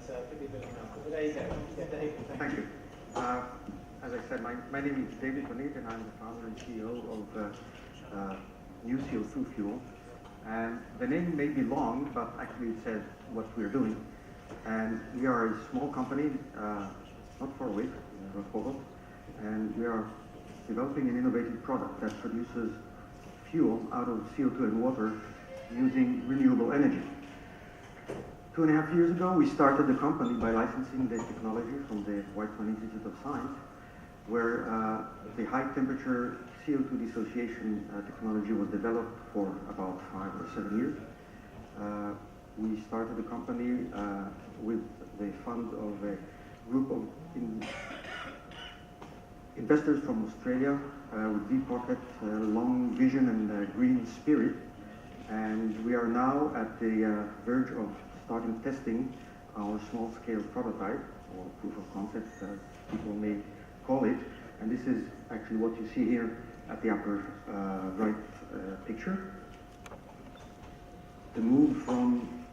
could be a bit enough. But there you go. Yeah, David, thank you. As I said, my name is David Banitt, and I'm the founder and CEO of New CO2 Fuel. And the name may be long, but actually it says what we're doing. And we are a small company, not far away, Roscovo, and we are developing an innovative product that produces fuel out of CO2 and water using renewable energy. 2.5 years ago, we started the company by licensing the technology from the Weizmann Institute of Science, where the high temperature CO2 dissociation technology was developed for about 5 or 7 years. We started the company with the fund of a group of investors from Australia with deep pocket, long vision and green spirit. And we are now at the verge of starting testing our small-scale prototype, or proof of concept, as people may call it. And this is actually what you see here at the upper right picture. The move from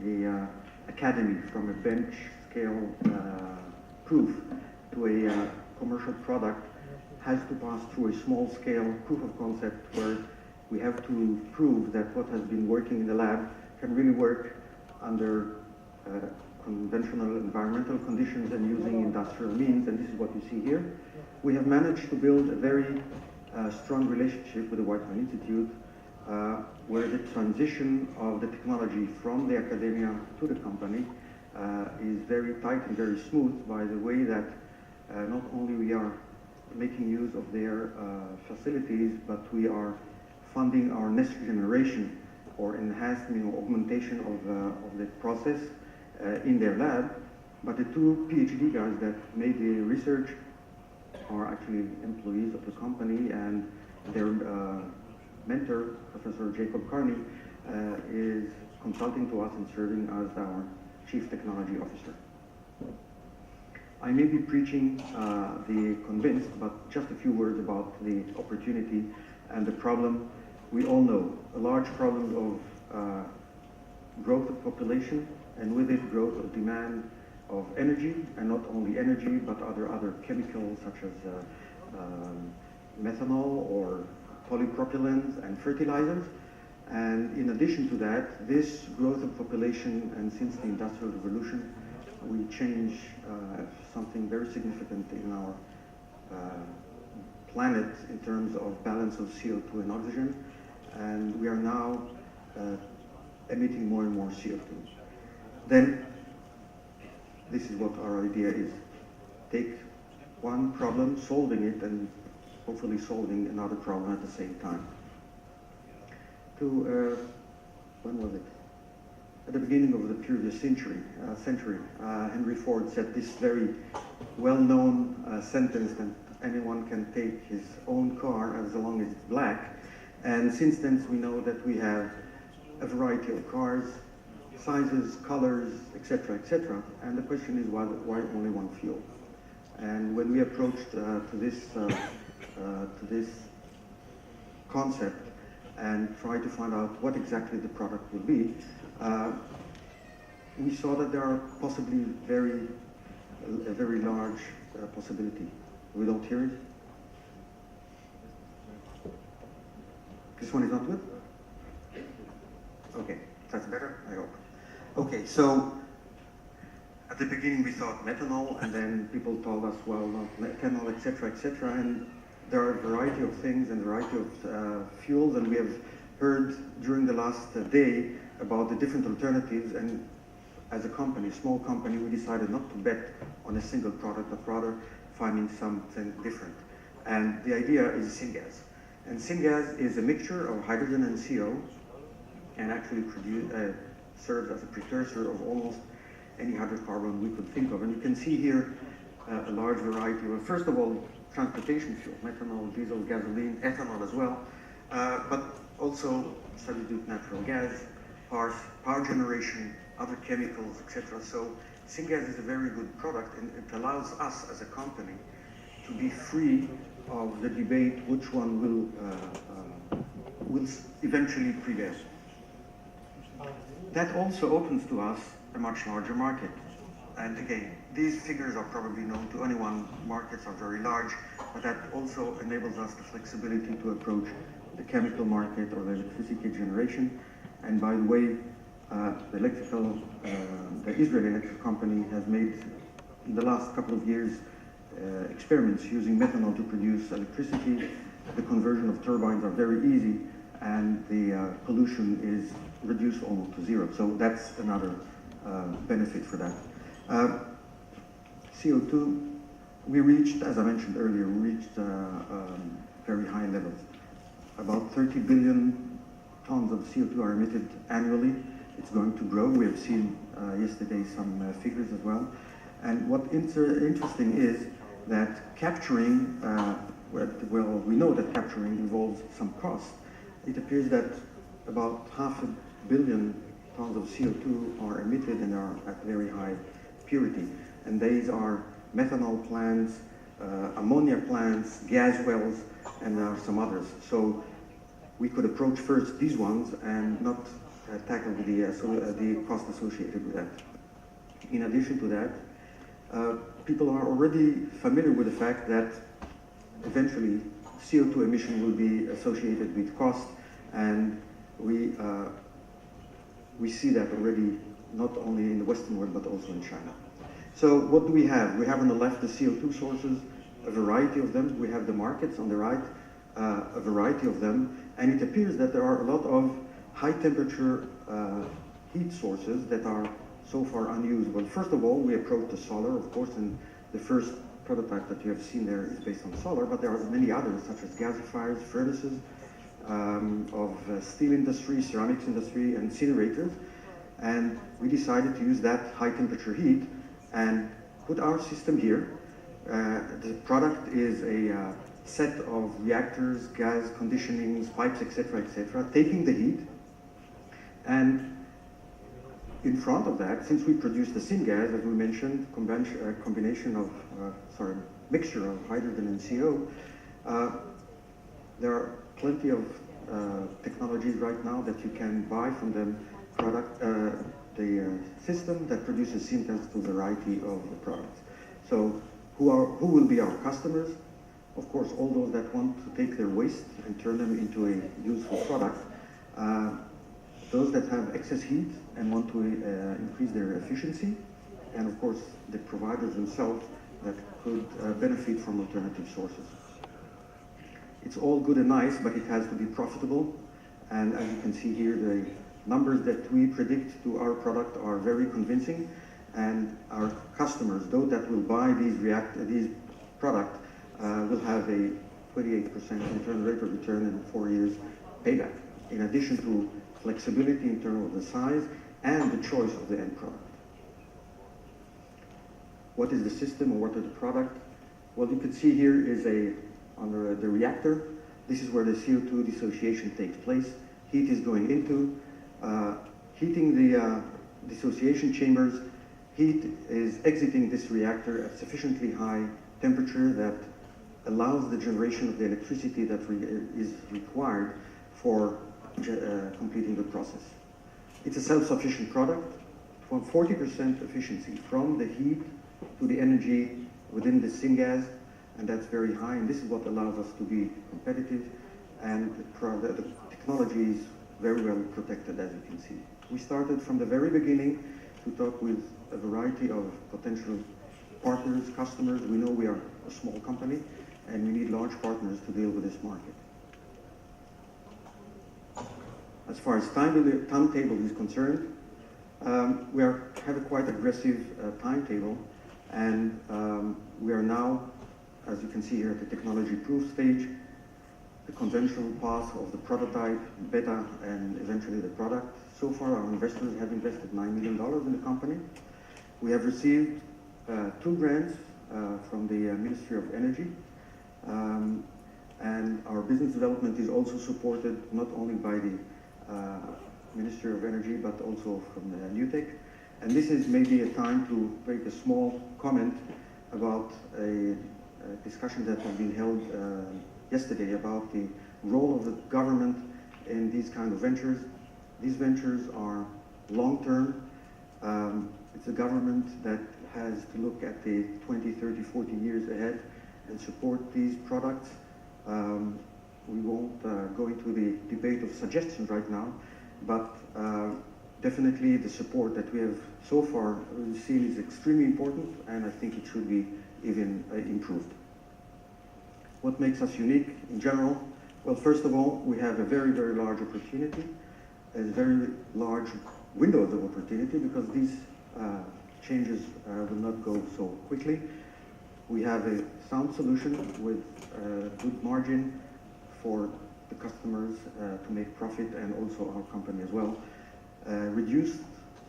the academy, from a bench scale proof to a commercial product, has to pass through a small-scale proof of concept where we have to prove that what has been working in the lab can really work under conventional environmental conditions and using industrial means, and this is what you see here. We have managed to build a very strong relationship with the Weizmann Institute, where the transition of the technology from the academia to the company is very tight and very smooth, by the way that not only we are making use of their facilities, but we are funding our next generation or enhancement or augmentation of the process in their lab. But the two PhD guys that made the research are actually employees of the company, and their mentor, Professor Jacob Carney, is consulting to us and serving as our Chief Technology Officer. I may be preaching the convinced, but just a few words about the opportunity and the problem. We all know a large problem of growth of population, and with it growth of demand of energy, and not only energy, but other chemicals such as methanol or polypropylenes and fertilizers. And in addition to that, this growth of population, and since the Industrial Revolution, we change something very significant in our planet in terms of balance of CO2 and oxygen, and we are now emitting more and more CO2. Then, this is what our idea is. Take one problem, solving it, and hopefully solving another problem at the same time. When was it? At the beginning of the previous century, Henry Ford said this very well-known sentence that anyone can take his own car as long as it's black. And since then, we know that we have a variety of cars, sizes, colors, etc., etc. And the question is, why only one fuel? And when we approached to this concept and tried to find out what exactly the product would be, we saw that there are possibly a very large possibility. We don't hear it? This one is not good? Okay, that's better, I hope. Okay, so at the beginning we thought methanol, and then people told us, well, not methanol, etc., etc., and there are a variety of things and a variety of fuels, and we have heard during the last day about the different alternatives, and as a company, small company, we decided not to bet on a single product, but rather finding something different. And the idea is Syngas. And Syngas is a mixture of hydrogen and CO, and actually serves as a precursor of almost any hydrocarbon we could think of. And you can see here a large variety of, first of all, transportation fuel, methanol, diesel, gasoline, ethanol as well, but also substitute natural gas, power generation, other chemicals, etc. So Syngas is a very good product, and it allows us as a company to be free of the debate which one will eventually prevail. That also opens to us a much larger market. And again, these figures are probably known to anyone. Markets are very large, but that also enables us the flexibility to approach the chemical market or the electricity generation. And by the way, the Israeli electric company has made, in the last couple of years, experiments using methanol to produce electricity. The conversion of turbines are very easy, and the pollution is reduced almost to zero. So that's another benefit for that. CO2, we reached, as I mentioned earlier, we reached very high levels. About 30 billion tons of CO2 are emitted annually. It's going to grow. We have seen yesterday some figures as well. And what interesting is that capturing, well, we know that capturing involves some cost. It appears that about 500 million tons of CO2 are emitted and are at very high purity. And these are methanol plants, ammonia plants, gas wells, and there are some others. So we could approach first these ones and not tackle the cost associated with that. In addition to that, people are already familiar with the fact that eventually CO2 emission will be associated with cost, and we see that already not only in the Western world but also in China. So what do we have? We have on the left the CO2 sources, a variety of them. We have the markets on the right, a variety of them, and it appears that there are a lot of high temperature heat sources that are so far unused. Well, first of all, we approach the solar, of course, and the first prototype that you have seen there is based on solar, but there are many others, such as gasifiers, furnaces, of steel industry, ceramics industry, and incinerators. And we decided to use that high temperature heat and put our system here. The product is a set of reactors, gas conditionings, pipes, etc., taking the heat. And in front of that, since we produce the syngas, as we mentioned, combination of, mixture of hydrogen and CO, there are plenty of technologies right now that you can buy from them, the system that produces syngas to a variety of the products. So who will be our customers? Of course, all those that want to take their waste and turn them into a useful product. Those that have excess heat and want to increase their efficiency, and of course the providers themselves that could benefit from alternative sources. It's all good and nice, but it has to be profitable, and as you can see here, the numbers that we predict to our product are very convincing, and our customers, those that will buy these products, will have a 28% rate of return in 4 years payback, in addition to flexibility in terms of the size and the choice of the end product. What is the system, or what is the product? Well, you can see here is under the reactor. This is where the CO2 dissociation takes place. Heat is going into, heating the dissociation chambers. Heat is exiting this reactor at sufficiently high temperature that allows the generation of the electricity that is required for completing the process. It's a self-sufficient product, from 40% efficiency from the heat to the energy within the syngas, and that's very high, and this is what allows us to be competitive, and the technology is very well protected, as you can see. We started from the very beginning to talk with a variety of potential partners, customers. We know we are a small company, and we need large partners to deal with this market. As far as timetable is concerned, we have a quite aggressive timetable, and we are now, as you can see here, at the technology proof stage, the conventional path of the prototype, beta, and eventually the product. So far, our investors have invested $9 million in the company. We have received 2 grants from the Ministry of Energy, and our business development is also supported not only by the Ministry of Energy, but also from the NewTek. And this is maybe a time to make a small comment about a discussion that has been held yesterday about the role of the government in these kind of ventures. These ventures are long-term. It's a government that has to look at the 20, 30, 40 years ahead and support these products. We won't go into the debate of suggestions right now, but definitely the support that we have so far seen is extremely important, and I think it should be even improved. What makes us unique in general? Well, first of all, we have a very, very large opportunity, a very large windows of opportunity, because these changes will not go so quickly. We have a sound solution with good margin for the customers to make profit, and also our company as well. Reduced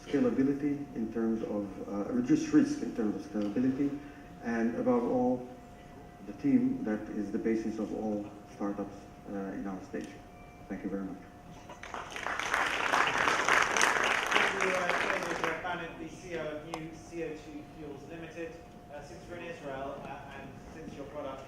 scalability in terms of, reduced risk in terms of scalability, and above all, the team that is the basis of all startups in our stage. Thank you very much. David Banitt, the CEO of New CO2 Fuels Limited. Since we're in Israel and since your product